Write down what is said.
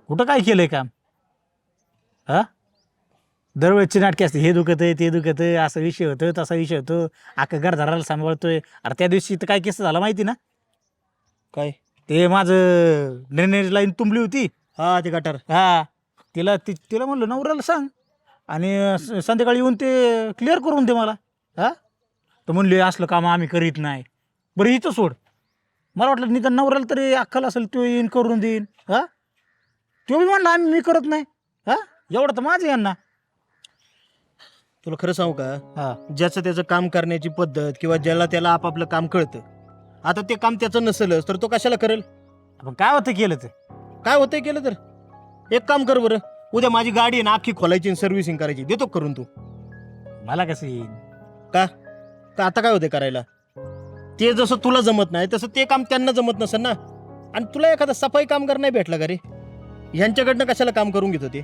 कुठं काय केलंय काम? हा, दरवेळची नाटके असते, हे दुखत आहे ते दुखत आहे, असा विषय होतो तसा विषय होतो, अख्खं घरदाराला सांभाळतोय. अरे त्या दिवशी तर काय केस झाला माहिती ना? काय? ते माझं ड्रेनेज लाईन तुंबली होती. हा ते गटार. हा, तिला म्हणलं नवऱ्याला सांग आणि संध्याकाळी येऊन ते क्लिअर करून दे मला. हा, तर म्हणले असलं काम आम्ही करीत नाही. बरं हिचं सोड, मला वाटलं निदान नवऱ्याला तरी अक्कल असेल, तो येईन करून देईन. हा, तो बी म्हणला मी करत नाही. हा, एवढं तर माझं यांना. तुला खरं सांगू का, हा, ज्याचं त्याचं काम करण्याची पद्धत किंवा ज्याला त्याला आपापलं काम कळतं. आता ते काम त्याचं नसेलच तर तो कशाला करेल? आपण काय होतं केलं ते? काय होतंय केलं तर? एक काम कर बरं, उद्या माझी गाडी आहे ना अख्खी खोलायची, सर्व्हिसिंग करायची, देतो का करून तू? मला कसं येईन? का का आता काय होते करायला? ते जसं तुला जमत नाही तसं ते काम त्यांना जमत नसेल ना. आणि तुला एखादा सफाई कामगार नाही भेटला का रे? ह्यांच्याकडनं कशाला काम करून घेत होते?